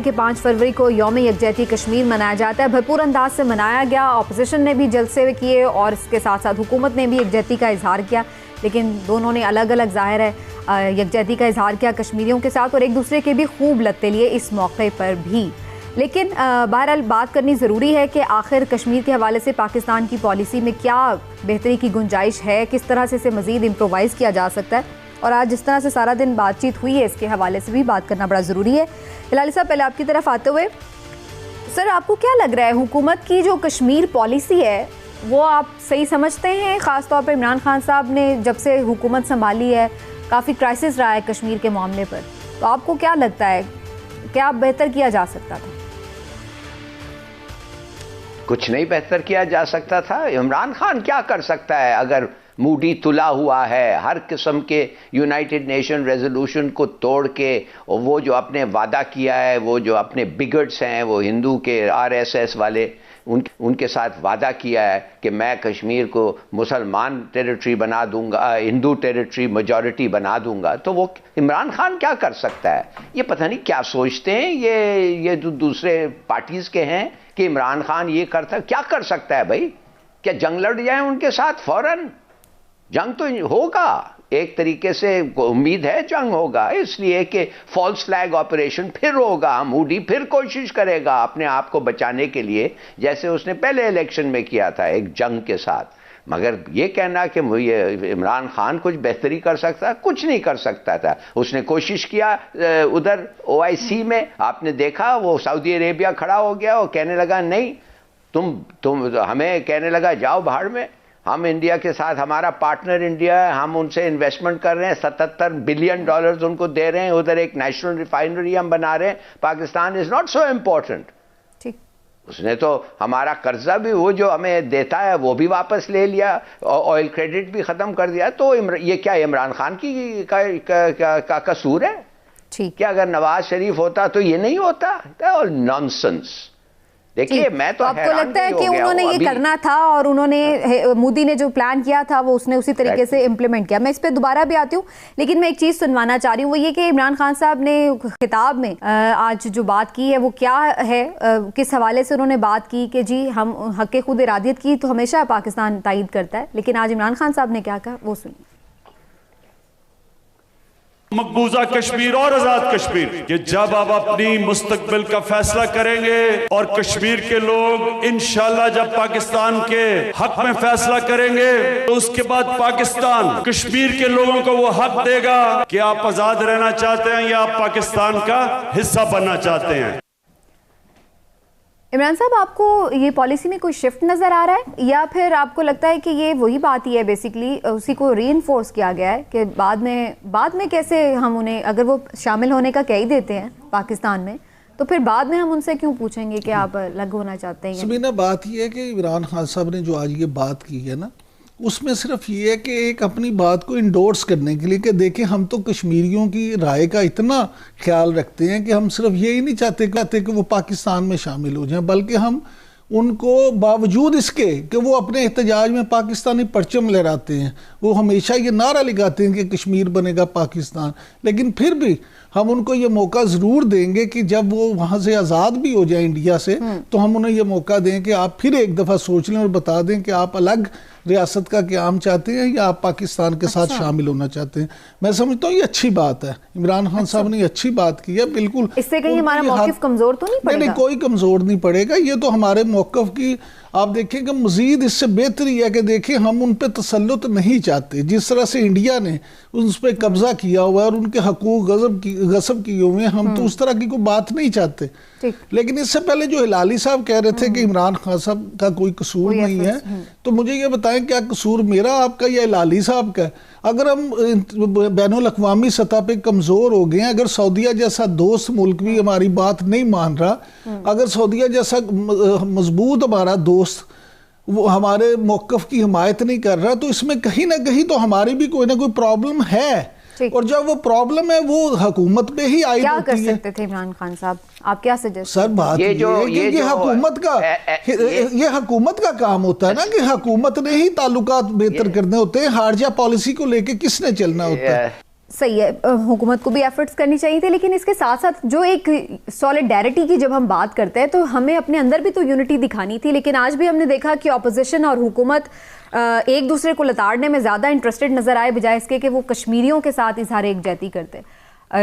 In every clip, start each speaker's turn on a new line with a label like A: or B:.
A: कि 5 फरवरी को यौम यकजहती कश्मीर मनाया जाता है। भरपूर अंदाज से मनाया गया, ऑपोजिशन ने भी जलसे किए और इसके साथ साथ हुकूमत ने भी यकजहती का इजहार किया, लेकिन दोनों ने अलग अलग ज़ाहिर है यकजहती का इजहार किया कश्मीरियों के साथ और एक दूसरे के भी खूब लत्ते लिए इस मौके पर भी। लेकिन बहरहाल बात करनी ज़रूरी है कि आखिर कश्मीर के हवाले से पाकिस्तान की पॉलिसी में क्या बेहतरी की गुंजाइश है, किस तरह से इसे मज़ीद इम्प्रोवाइज़ किया जा सकता है। और आज जिस तरह से सारा दिन बातचीत हुई है इसके हवाले से भी बात करना बड़ा ज़रूरी है। हिलाली साहब, पहले आपकी तरफ आते हुए, सर आपको क्या लग रहा है हुकूमत की जो कश्मीर पॉलिसी है वो आप सही समझते हैं? ख़ास तौर पर इमरान खान साहब ने जब से हुकूमत संभाली है काफ़ी क्राइसिस रहा है कश्मीर के मामले पर, तो आपको क्या लगता है क्या बेहतर किया जा सकता था?
B: कुछ नहीं बेहतर किया जा सकता था। इमरान खान क्या कर सकता है अगर मूडी तुला हुआ है, हर किस्म के यूनाइटेड नेशन रेजोल्यूशन को तोड़ के, और वो जो अपने वादा किया है, वो जो अपने बिगट्स हैं, वो हिंदू के आरएसएस वाले, उनके साथ वादा किया है कि मैं कश्मीर को मुसलमान टेरिटरी बना दूंगा, हिंदू टेरिटरी मेजॉरिटी बना दूंगा। तो वो इमरान खान क्या कर सकता है? ये पता नहीं क्या सोचते हैं ये जो दूसरे पार्टीज के हैं कि इमरान खान ये करता, क्या कर सकता है भाई? क्या जंग लड़ जाए उनके साथ फौरन? जंग तो होगा, एक तरीके से उम्मीद है जंग होगा, इसलिए कि फॉल्स फ्लैग ऑपरेशन फिर होगा, मूडी फिर कोशिश करेगा अपने आप को बचाने के लिए, जैसे उसने पहले इलेक्शन में किया था एक जंग के साथ। मगर ये कहना कि ये इमरान खान कुछ बेहतरी कर सकता, कुछ नहीं कर सकता था। उसने कोशिश किया उधर OIC में, आपने देखा वो सऊदी अरेबिया खड़ा हो गया, वो कहने लगा नहीं, तुम हमें कहने लगा जाओ बाहर में, हम इंडिया के साथ, हमारा पार्टनर इंडिया है, हम उनसे इन्वेस्टमेंट कर रहे हैं, $77 बिलियन उनको दे रहे हैं, उधर एक नेशनल रिफाइनरी हम बना रहे हैं, Pakistan is not so important. उसने तो हमारा कर्जा भी वो जो हमें देता है वो भी वापस ले लिया, ऑयल क्रेडिट भी खत्म कर दिया। तो ये क्या इमरान खान की का कसूर है? क्या अगर नवाज शरीफ होता तो ये नहीं होता? और नॉनसेंस। देखिए, मैं तो
A: आपको लगता है कि उन्होंने ये करना था और उन्होंने, मोदी ने जो प्लान किया था वो उसने उसी तरीके से इम्प्लीमेंट किया। मैं इस पे दोबारा भी आती हूँ, लेकिन मैं एक चीज़ सुनवाना चाह रही हूँ, वो ये कि इमरान खान साहब ने खिताब में आज जो बात की है वो क्या है, किस हवाले से उन्होंने बात की कि जी हम हक़ खुद इरादियत की तो हमेशा पाकिस्तान तायद करता है, लेकिन आज इमरान खान साहब ने क्या कहा वो सुनिए।
C: मकबूजा कश्मीर और आजाद कश्मीर कि जब आप अपनी मुस्तकबिल का फैसला करेंगे और कश्मीर के लोग इंशाल्लाह जब पाकिस्तान के हक में फैसला करेंगे तो उसके बाद पाकिस्तान कश्मीर के लोगों को वो हक देगा कि आप आजाद रहना चाहते हैं या आप पाकिस्तान का हिस्सा बनना चाहते हैं।
A: इमरान साहब, आपको ये पॉलिसी में कोई शिफ्ट नज़र आ रहा है या फिर आपको लगता है कि ये वही बात ही है, बेसिकली उसी को रीइंफोर्स किया गया है कि बाद में कैसे हम उन्हें, अगर वो शामिल होने का कह ही देते हैं पाकिस्तान में, तो फिर बाद में हम उनसे क्यों पूछेंगे कि आप अलग होना चाहते हैं?
D: सबीना, बात ये है कि इमरान खान साहब ने जो आज ये बात की है ना, उसमें सिर्फ ये है कि एक अपनी बात को इंडोर्स करने के लिए कि देखिए हम तो कश्मीरियों की राय का इतना ख्याल रखते हैं कि हम सिर्फ यही नहीं चाहते कि वो पाकिस्तान में शामिल हो जाएं, बल्कि हम उनको बावजूद इसके कि वो अपने एहतजाज में पाकिस्तानी परचम लहराते हैं, वो हमेशा ये नारा लगाते हैं कि कश्मीर बनेगा पाकिस्तान, लेकिन फिर भी हम उनको ये मौका ज़रूर देंगे कि जब वो वहाँ से आज़ाद भी हो जाए इंडिया से, तो हम उन्हें ये मौका दें कि आप फिर एक दफ़ा सोच लें और बता दें कि आप अलग रियासत का क़याम चाहते हैं या आप पाकिस्तान के साथ शामिल होना चाहते हैं। मैं समझता हूँ ये अच्छी बात है, इमरान खान साहब ने अच्छी बात की है। बिल्कुल,
A: इससे कहीं हमारा मौक़िफ़ कमज़ोर तो नहीं पड़ेगा?
D: नहीं, कोई कमज़ोर नहीं पड़ेगा। ये तो हमारे मौक़िफ़ की आप देखिए कि मज़ीद इससे बेहतरी है कि देखिए हम उन पर तसल्लुत नहीं चाहते। जिस तरह से इंडिया ने उस पर कब्ज़ा किया हुआ है और उनके हकूक़ गज़ब किए हुए हैं, हम तो उस तरह की कोई बात नहीं चाहते। लेकिन इससे पहले जो हिलाली साहब कह रहे थे कि इमरान खान साहब का कोई कसूर नहीं है, तो मुझे ये बताएं क्या कसूर मेरा, आपका या हिलाली साहब का? अगर हम बैनुल अक़वामी सतह पे कमज़ोर हो गए हैं, अगर सऊदीया जैसा दोस्त मुल्क भी हमारी बात नहीं मान रहा, अगर सऊदीया जैसा मजबूत हमारा दोस्त वो हमारे मौक़िफ़ की हिमायत नहीं कर रहा, तो इसमें कहीं ना कहीं तो हमारी भी कोई ना कोई प्रॉब्लम है। और जब वो प्रॉब्लम है वो हुकूमत पे ही आई
A: क्या कर सकते थे इमरान खान साहब? आप क्या सजेस्ट?
D: सर, बात ये हुकूमत का काम होता है ना कि हुकूमत ने ही ताल्लुकात बेहतर करने होते हैं। हारजा पॉलिसी को लेके किसने चलना होता है?
A: सही है, हुकूमत को भी एफर्ट्स करनी चाहिए थी, लेकिन इसके साथ साथ जो एक सॉलिडेरिटी की जब हम बात करते हैं तो हमें अपने अंदर भी तो यूनिटी दिखानी थी। लेकिन आज भी हमने देखा कि ऑपोजिशन और हुकूमत एक दूसरे को लताड़ने में ज़्यादा इंटरेस्टेड नजर आए, बजाय इसके कि वो कश्मीरियों के साथ इजहार एकजहती करते।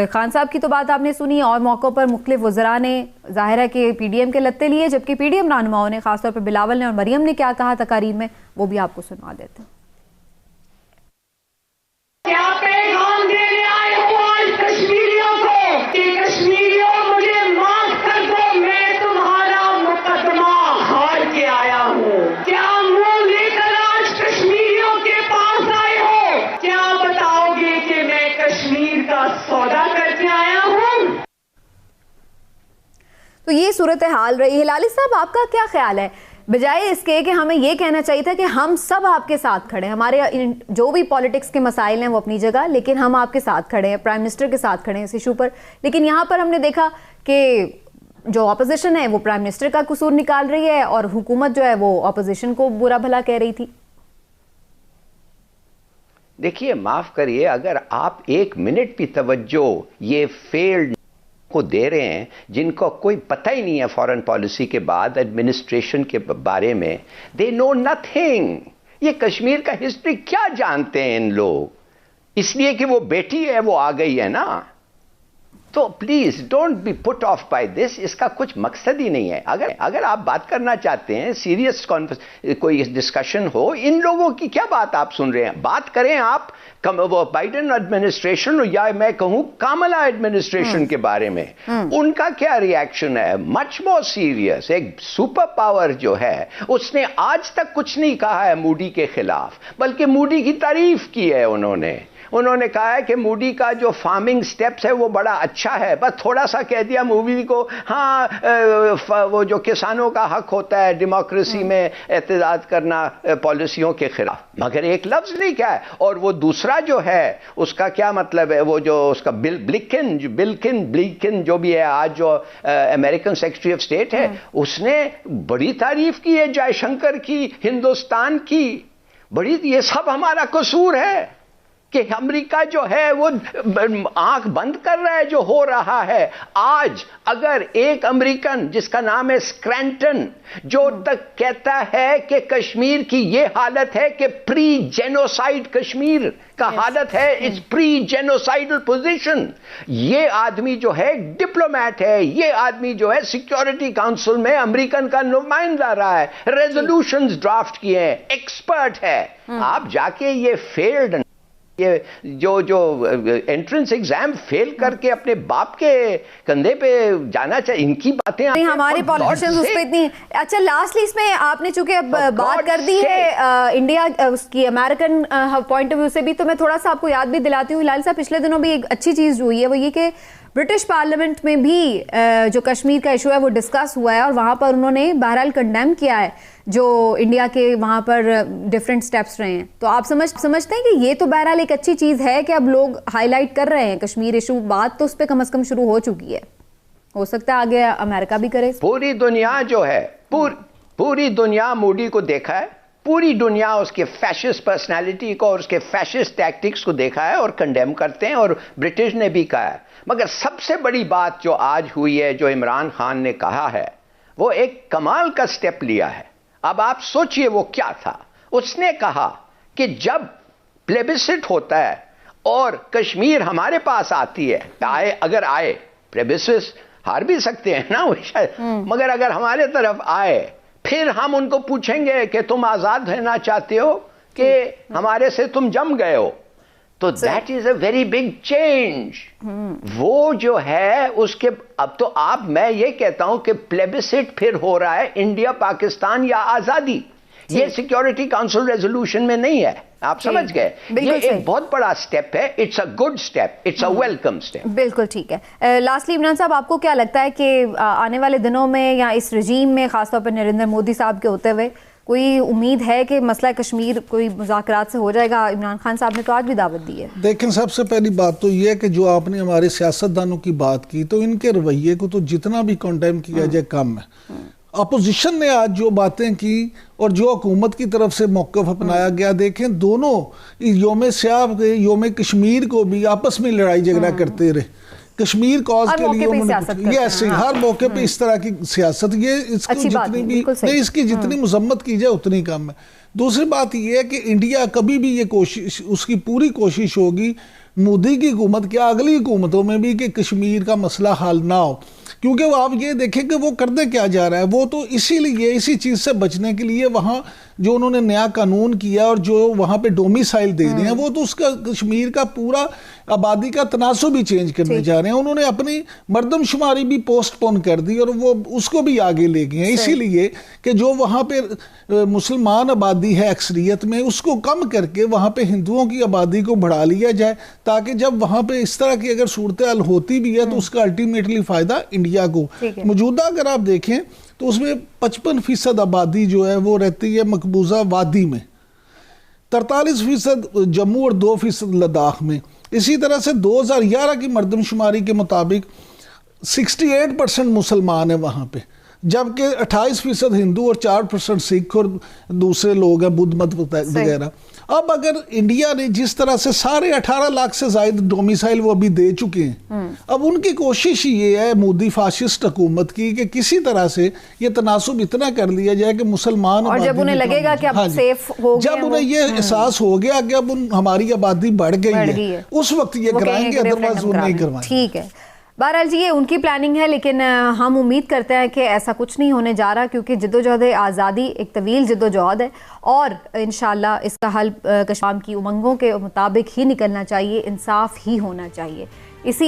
A: खान साहब की तो बात आपने सुनी, और मौक़ों पर मुख्तलिफ वज़रा ने ज़ाहिर है कि PDM के लत्ते लिए, जबकि PDM रहनुमाओं ने, खासतौर पर बिलावल ने और मरियम ने क्या कहा तकारीर में, वो भी आपको सुनवा देते हैं। तो ये सूरत हाल रही है। लाली साहब, आपका क्या ख्याल है, बजाय इसके कि हमें ये कहना चाहिए था कि हम सब आपके साथ खड़े हैं, हमारे जो भी पॉलिटिक्स के मसाइल हैं वो अपनी जगह, लेकिन हम आपके साथ खड़े हैं, प्राइम मिनिस्टर के साथ खड़े हैं इस इशू पर। लेकिन यहाँ पर हमने देखा कि जो ऑपोजिशन है वो प्राइम मिनिस्टर का कसूर निकाल रही है और हुकूमत जो है वो ऑपोजिशन को बुरा भला कह रही थी।
B: देखिए, माफ करिए, अगर आप एक मिनट भी तवज्जो ये फेल्ड को दे रहे हैं जिनको कोई पता ही नहीं है फॉरेन पॉलिसी के बाद एडमिनिस्ट्रेशन के बारे में, दे नो नथिंग। ये कश्मीर का हिस्ट्री क्या जानते हैं इन लोग? इसलिए कि वो बेटी है वो आ गई है ना। तो please don't be put off by this, इसका कुछ मकसद ही नहीं है। अगर आप बात करना चाहते हैं, सीरियस कोई डिस्कशन हो, इन लोगों की क्या बात आप सुन रहे हैं? बात करें आप वो बाइडेन एडमिनिस्ट्रेशन या मैं कहूं कामला एडमिनिस्ट्रेशन के बारे में, उनका क्या रिएक्शन है? Much more serious. एक सुपर पावर जो है उसने आज तक कुछ नहीं कहा है मूडी के खिलाफ, बल्कि मूडी की तारीफ की है उन्होंने कहा है कि मूडी का जो फार्मिंग स्टेप्स है वो बड़ा अच्छा है, बस थोड़ा सा कह दिया मूडी को, हाँ वो जो किसानों का हक होता है डेमोक्रेसी में एहतजाज करना पॉलिसियों के खिलाफ, मगर एक लफ्ज नहीं कहा है। और वो दूसरा जो है उसका क्या मतलब है, वो जो उसका ब्लिंकन जो भी है आज जो अमेरिकन सेक्रेटरी ऑफ स्टेट है, उसने बड़ी तारीफ की है जयशंकर की, हिंदुस्तान की बड़ी। ये सब हमारा कसूर है कि अमेरिका जो है वो आंख बंद कर रहा है जो हो रहा है। आज अगर एक अमेरिकन जिसका नाम है स्क्रैंटन, जो तक कहता है कि कश्मीर की ये हालत है कि प्री जेनोसाइड कश्मीर का हालत है, इट्स प्री जेनोसाइडल पोजीशन। ये आदमी जो है डिप्लोमैट है, ये आदमी जो है सिक्योरिटी काउंसिल में अमेरिकन का नुमाइंदा रहा है, रेजोल्यूशंस ड्राफ्ट किए हैं, एक्सपर्ट है। आप जाके ये फेल्ड, ये जो एंट्रेंस एग्जाम फेल करके अपने बाप के कंधे पे जाना चाहिए, इनकी बातें
A: नहीं, हमारे पॉलिटिशियंस उस पे इतनी। अच्छा, लास्टली इसमें आपने चूंकि अब बात कर दी है इंडिया उसकी अमेरिकन पॉइंट ऑफ व्यू से भी, तो मैं थोड़ा सा आपको याद भी दिलाती हूँ लाल साहब, पिछले दिनों भी एक अच्छी चीज हुई है, वो ये कि ब्रिटिश पार्लियामेंट में भी जो कश्मीर का इशू है वो डिस्कस हुआ है और वहां पर उन्होंने बहरहाल कंडेम किया है जो इंडिया के वहां पर डिफरेंट स्टेप्स रहे हैं। तो आप समझते हैं कि ये तो बहरहाल एक अच्छी चीज है कि अब लोग हाईलाइट कर रहे हैं कश्मीर इशू, बात तो उस पर कम से कम शुरू हो चुकी है, हो सकता है आगे अमेरिका भी करे।
B: पूरी दुनिया जो है, पूरी दुनिया मोदी को देखा है, पूरी दुनिया उसके फैशिस्ट पर्सनालिटी को और उसके फैशिस्ट टैक्टिक्स को देखा है और कंडेम करते हैं, और ब्रिटिश ने भी कहा है। मगर सबसे बड़ी बात जो आज हुई है, जो इमरान खान ने कहा है, वो एक कमाल का स्टेप लिया है। अब आप सोचिए वो क्या था। उसने कहा कि जब प्लेबिसिट होता है और कश्मीर हमारे पास आती है, अगर आए, प्लेबिसिट हार भी सकते हैं ना वो शायद, मगर अगर हमारे तरफ आए, फिर हम उनको पूछेंगे कि तुम आजाद रहना चाहते हो कि हमारे से तुम जम गए हो। तो that is a very big change. वो जो है उसके अब तो मैं ये कहता हूं कि प्लेबिसिट फिर हो रहा है इंडिया पाकिस्तान या आजादी, ये सिक्योरिटी काउंसिल रेजोल्यूशन में नहीं है। आप समझ गए, ये एक बहुत बड़ा स्टेप है, it's a good step, it's a welcome step.
A: बिल्कुल ठीक है। लास्टली इमरान साहब, आपको क्या लगता है कि आने वाले दिनों में या इस रजीम में खासतौर पर नरेंद्र मोदी साहब के होते हुए कोई उम्मीद है कि मसला कश्मीर कोई मुज़ाकरात से हो जाएगा? इमरान खान साहब ने तो आज भी दावत दी है।
D: देखें, सबसे पहली बात तो ये है कि जो आपने हमारे सियासतदानों की बात की, तो इनके रवैये को तो जितना भी कंडेम किया जाए कम है। अपोजिशन ने आज जो बातें की और जो हुकूमत की तरफ से मौक़िफ़ अपनाया गया, देखें दोनों योम स्याह योम कश्मीर को भी आपस में लड़ाई झगड़ा करते रहे। कश्मीर कॉज के लिए उन्होंने ये ऐसे हर मौके पे इस तरह की सियासत, ये इसको जितनी भी नहीं, इसकी जितनी मजम्मत की जाए उतनी कम है। दूसरी बात यह है कि इंडिया कभी भी ये कोशिश, उसकी पूरी कोशिश होगी मोदी की हुकूमत क्या अगली हुकूमतों में भी कि कश्मीर का मसला हल ना हो, क्योंकि वो आप ये देखें कि वो करने क्या जा रहा है। वो तो इसीलिए इसी चीज़ से बचने के लिए वहाँ जो उन्होंने नया कानून किया और जो वहाँ पे डोमिसाइल दे रहे हैं, वो तो उसका कश्मीर का पूरा आबादी का तनासुब भी चेंज करने जा रहे हैं। उन्होंने अपनी मर्दमशुमारी भी पोस्टपोन कर दी और वो उसको भी आगे ले गए हैं, इसीलिए कि जो वहाँ पे मुसलमान आबादी है अक्सरियत में, उसको कम करके वहाँ पे हिंदुओं की आबादी को बढ़ा लिया जाए, ताकि जब वहाँ पे इस तरह की अगर सूरत हाल होती भी है तो उसका अल्टीमेटली फ़ायदा इंडिया को। मौजूदा अगर आप देखें तो उसमें 55% आबादी जो है वो रहती है मकबूजा वादी में, 43% जम्मू और 2% लद्दाख में। इसी तरह से 2011 की मर्दमशुमारी के मुताबिक 68% मुसलमान है वहाँ पे, जबकि 28% हिंदू और 4% सिख और दूसरे लोग हैं बुद्ध मत वगैरह। अब अगर इंडिया ने जिस तरह से 18.5 लाख से ज्यादा डोमिसाइल वो अभी दे चुके हैं, अब उनकी कोशिश ये है मोदी फाशिस्ट हुकूमत की कि किसी तरह से ये तनासुब इतना कर लिया जाए कि मुसलमान, और जब उन्हें लगेगा कि अब सेफ हो गए, जब उन्हें ये एहसास हो गया कि अब हमारी आबादी बढ़ गई है, उस वक्त ये कराएंगे, अदरवाइज वो नहीं करवाएंगे। ठीक है,
A: बहरहाल जी ये उनकी प्लानिंग है, लेकिन हम उम्मीद करते हैं कि ऐसा कुछ नहीं होने जा रहा, क्योंकि जद्दोजहद आज़ादी एक तवील जद्दोजहद है और इंशाल्लाह इसका हल कश्मीर की उमंगों के मुताबिक ही निकलना चाहिए, इंसाफ ही होना चाहिए। इसी